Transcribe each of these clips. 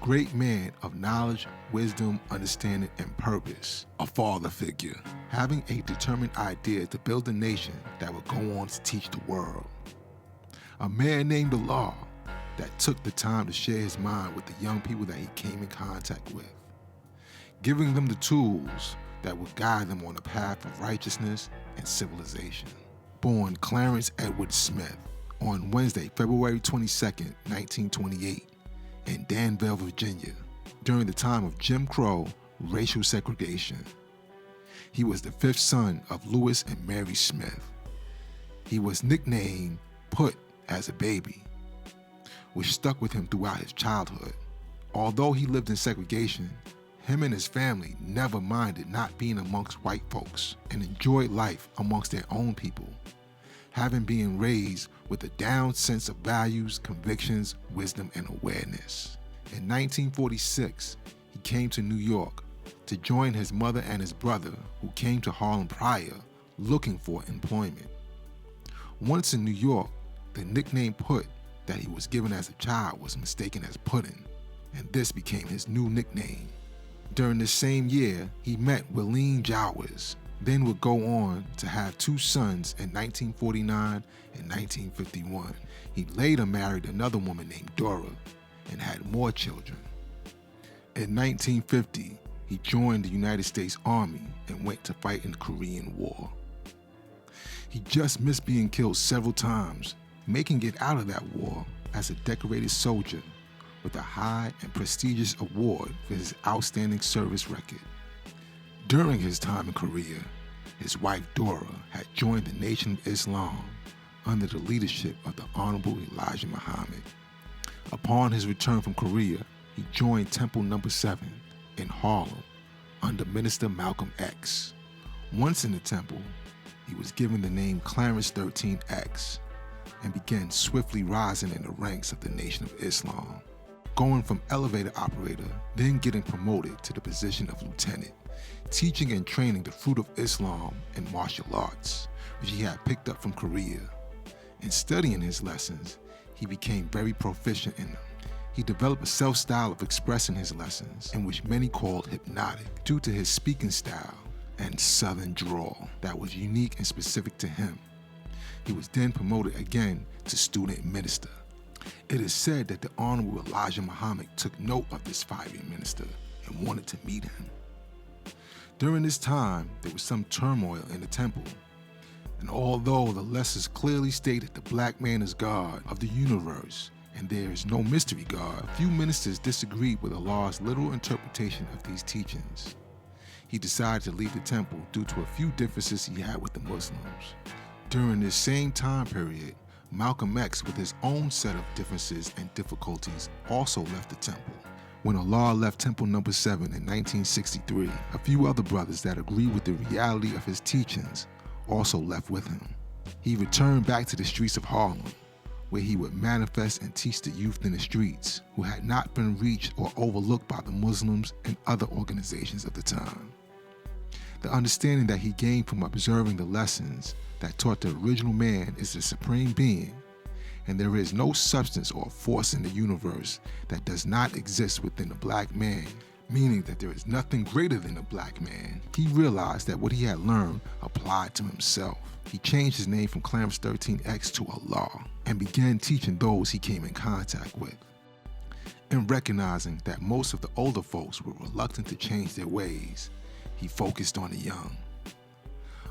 great man of knowledge, wisdom, understanding, and purpose, a father figure, having a determined idea to build a nation that would go on to teach the world. A man named Allah that took the time to share his mind with the young people that he came in contact with, giving them the tools that would guide them on a path of righteousness and civilization. Born Clarence Edward Smith on Wednesday, February 22nd, 1928, in Danville, Virginia, during the time of Jim Crow racial segregation. He was the fifth son of Lewis and Mary Smith. He was nicknamed Put as a baby, which stuck with him throughout his childhood. Although he lived in segregation, him and his family never minded not being amongst white folks and enjoyed life amongst their own people, having been raised with a down sense of values, convictions, wisdom, and awareness. In 1946, he came to New York to join his mother and his brother, who came to Harlem prior, looking for employment. Once in New York, the nickname Put that he was given as a child was mistaken as Puddin', and this became his new nickname. During this same year, he met Willeen Jowers, then would go on to have two sons in 1949 and 1951. He later married another woman named Dora and had more children. In 1950, he joined the United States Army and went to fight in the Korean War. He just missed being killed several times, making it out of that war as a decorated soldier with a high and prestigious award for his outstanding service record. During his time in Korea, his wife Dora had joined the Nation of Islam under the leadership of the Honorable Elijah Muhammad. Upon his return from Korea, he joined Temple No. 7 in Harlem under Minister Malcolm X. Once in the temple, he was given the name Clarence 13X and began swiftly rising in the ranks of the Nation of Islam, going from elevator operator, then getting promoted to the position of lieutenant, teaching and training the fruit of Islam and martial arts, which he had picked up from Korea. In studying his lessons, he became very proficient in them. He developed a self-style of expressing his lessons, in which many called hypnotic, due to his speaking style and southern drawl that was unique and specific to him. He was then promoted again to student minister. It is said that the Honorable Elijah Muhammad took note of this fiery minister and wanted to meet him. During this time, there was some turmoil in the temple, and although the lessons clearly stated the black man is God of the universe and there is no mystery God, few ministers disagreed with Allah's literal interpretation of these teachings. He decided to leave the temple due to a few differences he had with the Muslims. During this same time period, Malcolm X, with his own set of differences and difficulties, also left the temple. When Allah left Temple No. 7 in 1963, a few other brothers that agreed with the reality of his teachings also left with him. He returned back to the streets of Harlem, where he would manifest and teach the youth in the streets who had not been reached or overlooked by the Muslims and other organizations of the time. The understanding that he gained from observing the lessons that taught the original man is the supreme being, and there is no substance or force in the universe that does not exist within the black man, meaning that there is nothing greater than the black man. He realized that what he had learned applied to himself. He changed his name from Clarence 13X to Allah and began teaching those he came in contact with. And recognizing that most of the older folks were reluctant to change their ways, he focused on the young.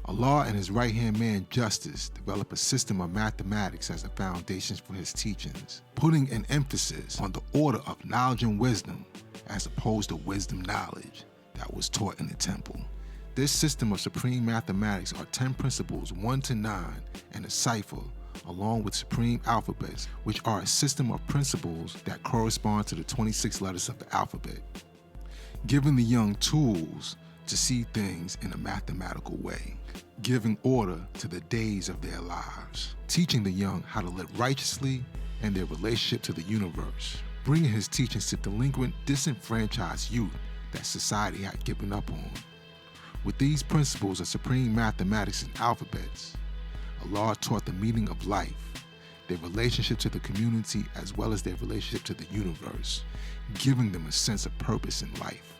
Allah and his right-hand man Justice developed a system of mathematics as a foundation for his teachings, putting an emphasis on the order of knowledge and wisdom as opposed to wisdom knowledge that was taught in the temple. This system of supreme mathematics are 10 principles 1 to 9 and a cipher, along with supreme alphabets, which are a system of principles that correspond to the 26 letters of the alphabet, giving the young tools to see things in a mathematical way, giving order to the days of their lives, teaching the young how to live righteously and their relationship to the universe, bringing his teachings to delinquent, disenfranchised youth that society had given up on. With these principles of supreme mathematics and alphabets, Allah taught the meaning of life, their relationship to the community, as well as their relationship to the universe, giving them a sense of purpose in life.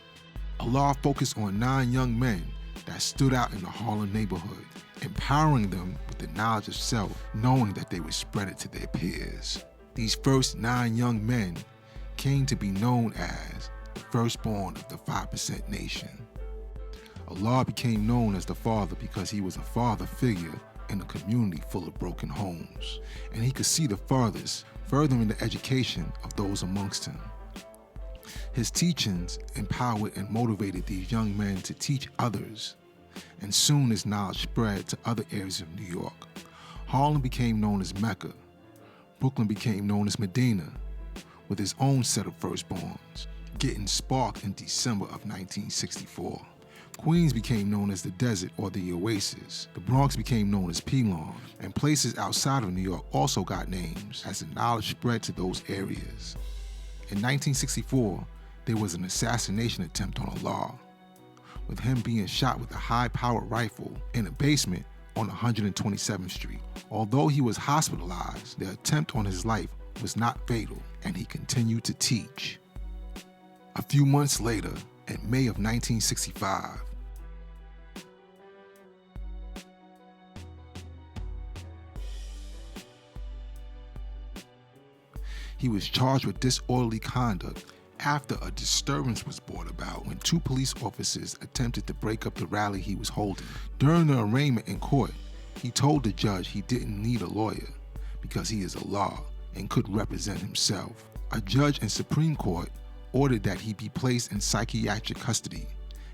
Allah focused on 9 young men that stood out in the Harlem neighborhood, empowering them with the knowledge of self, knowing that they would spread it to their peers. These first 9 young men came to be known as the firstborn of the 5% nation. Allah became known as the father because he was a father figure in a community full of broken homes, and he could see the farthest, furthering the education of those amongst him. His teachings empowered and motivated these young men to teach others, and soon his knowledge spread to other areas of New York. Harlem became known as Mecca. Brooklyn became known as Medina, with his own set of firstborns, getting sparked in December of 1964. Queens became known as the Desert or the Oasis. The Bronx became known as Pelon, and places outside of New York also got names as the knowledge spread to those areas. In 1964, there was an assassination attempt on Allah, with him being shot with a high-powered rifle in a basement on 127th Street. Although he was hospitalized, the attempt on his life was not fatal, and he continued to teach. A few months later, in May of 1965, he was charged with disorderly conduct after a disturbance was brought about when 2 police officers attempted to break up the rally he was holding. During the arraignment in court, he told the judge he didn't need a lawyer because he is Allah and could represent himself. A judge in Supreme Court ordered that he be placed in psychiatric custody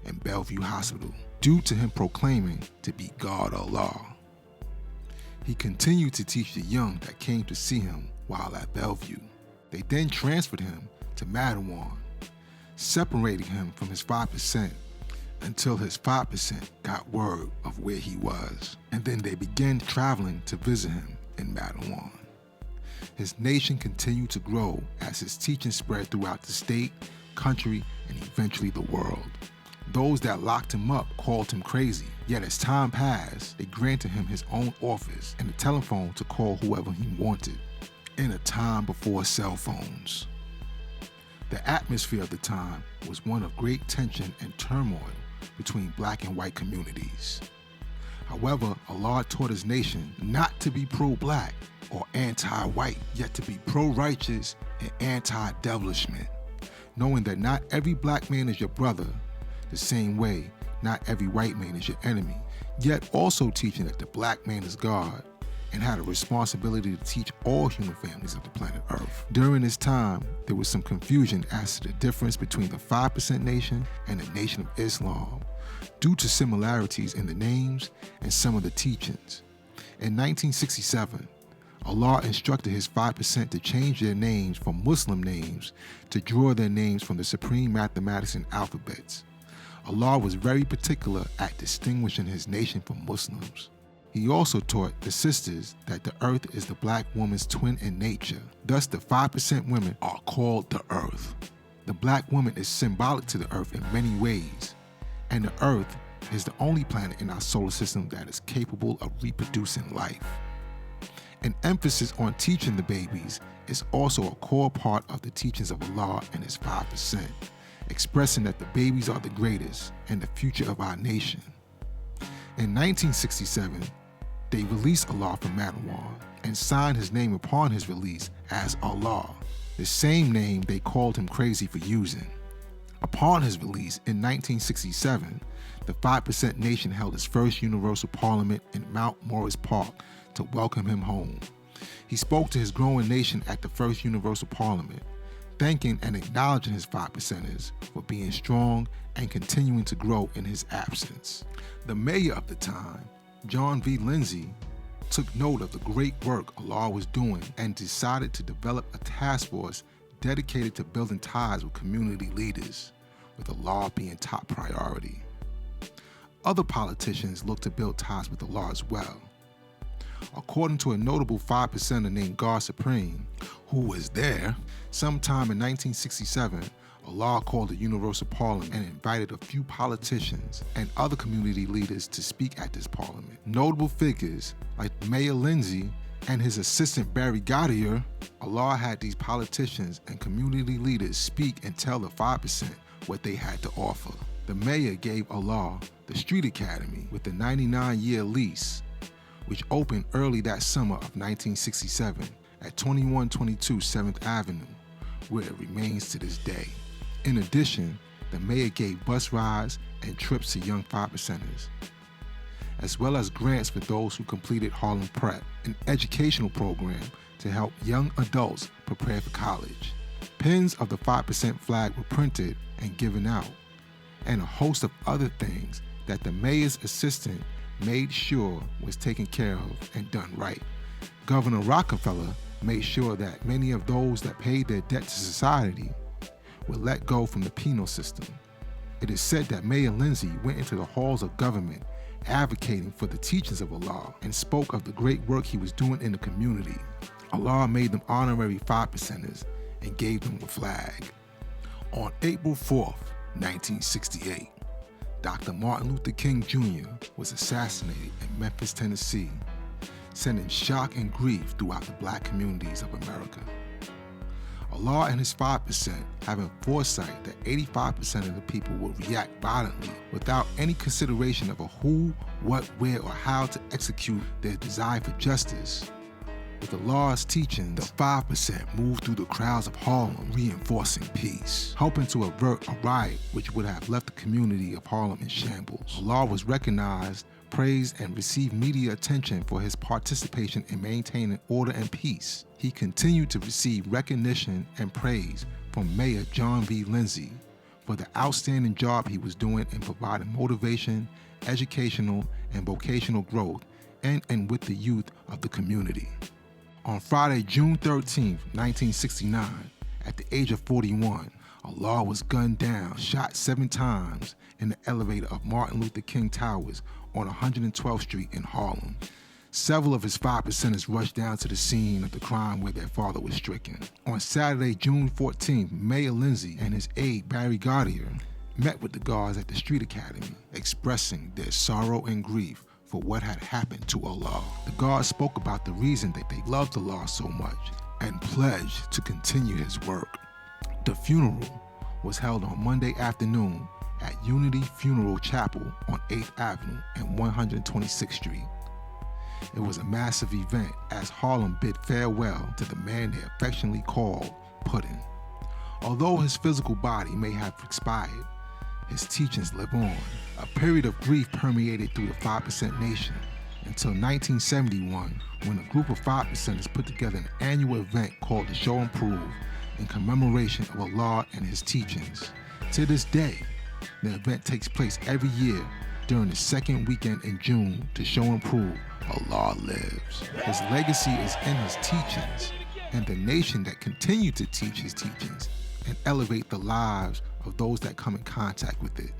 in Bellevue Hospital due to him proclaiming to be God Allah. He continued to teach the young that came to see him while at Bellevue. They then transferred him to Mattawan, separating him from his 5% until his 5% got word of where he was, and then they began traveling to visit him in Mattawan. His nation continued to grow as his teaching spread throughout the state, country, and eventually the world. Those that locked him up called him crazy, yet as time passed, they granted him his own office and a telephone to call whoever he wanted, in a time before cell phones. The atmosphere of the time was one of great tension and turmoil between black and white communities. However, Allah taught his nation not to be pro-black or anti-white, yet to be pro-righteous and anti-devilishment, knowing that not every black man is your brother, the same way not every white man is your enemy, yet also teaching that the black man is God and had a responsibility to teach all human families of the planet Earth. During this time, there was some confusion as to the difference between the 5% nation and the Nation of Islam, due to similarities in the names and some of the teachings. In 1967, Allah instructed his 5% to change their names from Muslim names to draw their names from the supreme mathematics and alphabets. Allah was very particular at distinguishing his nation from Muslims. He also taught the sisters that the earth is the black woman's twin in nature. Thus, the 5% women are called the earth. The black woman is symbolic to the earth in many ways, and the earth is the only planet in our solar system that is capable of reproducing life. An emphasis on teaching the babies is also a core part of the teachings of Allah and his 5%, expressing that the babies are the greatest and the future of our nation. In 1967, they released Allah from Mattawan and signed his name upon his release as Allah, the same name they called him crazy for using. Upon his release in 1967, the 5% nation held its first universal parliament in Mount Morris Park to welcome him home. He spoke to his growing nation at the first universal parliament, thanking and acknowledging his 5%ers for being strong and continuing to grow in his absence. The mayor of the time, John V. Lindsay, took note of the great work Allah was doing and decided to develop a task force dedicated to building ties with community leaders, with Allah being top priority. Other politicians looked to build ties with Allah as well. According to a notable 5%er named God Supreme, who was there sometime in 1967, Allah called a universal parliament and invited a few politicians and other community leaders to speak at this parliament. Notable figures like Mayor Lindsay and his assistant Barry Goddard, Allah had these politicians and community leaders speak and tell the 5% what they had to offer. The mayor gave Allah the Street Academy with a 99-year lease, which opened early that summer of 1967 at 2122 7th Avenue, where it remains to this day. In addition, the mayor gave bus rides and trips to young 5%ers, as well as grants for those who completed Harlem Prep, an educational program to help young adults prepare for college. Pins of the 5% flag were printed and given out, and a host of other things that the mayor's assistant made sure was taken care of and done right. Governor Rockefeller made sure that many of those that paid their debt to society were let go from the penal system. It is said that Mayor Lindsay went into the halls of government advocating for the teachings of Allah and spoke of the great work he was doing in the community. Allah made them honorary 5%ers and gave them a flag. On April 4th, 1968, Dr. Martin Luther King Jr. was assassinated in Memphis, Tennessee, sending shock and grief throughout the black communities of America. Allah and his 5% having foresight that 85% of the people will react violently without any consideration of a who, what, where, or how to execute their desire for justice. With Allah's teachings, the 5% moved through the crowds of Harlem, reinforcing peace, helping to avert a riot which would have left the community of Harlem in shambles. Allah was recognized, praised, and received media attention for his participation in maintaining order and peace. He continued to receive recognition and praise from Mayor John V. Lindsay for the outstanding job he was doing in providing motivation, educational, and vocational growth, and with the youth of the community. On Friday, June 13, 1969, at the age of 41, Allah was gunned down, shot 7 times in the elevator of Martin Luther King Towers on 112th Street in Harlem. Several of his 5%ers rushed down to the scene of the crime where their father was stricken. On Saturday, June 14th, Mayor Lindsay and his aide Barry Goddard met with the guards at the Street Academy, expressing their sorrow and grief for what had happened to Allah. The guards spoke about the reason that they loved Allah so much and pledged to continue his work. The funeral was held on Monday afternoon at Unity Funeral Chapel on 8th Avenue and 126th Street. It was a massive event as Harlem bid farewell to the man they affectionately called Puddin'. Although his physical body may have expired, his teachings live on. A period of grief permeated through the 5% nation until 1971, when a group of 5%ers put together an annual event called the Show and Prove in commemoration of Allah and his teachings. To this day, the event takes place every year during the second weekend in June to show and prove Allah lives. His legacy is in his teachings and the nation that continue to teach his teachings and elevate the lives of those that come in contact with it.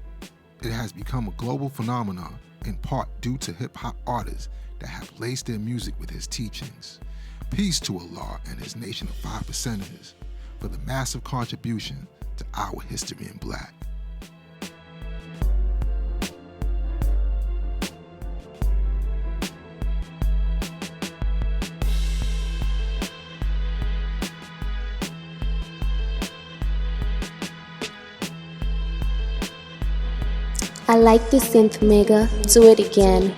It has become a global phenomenon in part due to hip-hop artists that have laced their music with his teachings. Peace to Allah and his nation of 5%ers for the massive contribution to our history in Black. I like the synth, Mega. Do it again.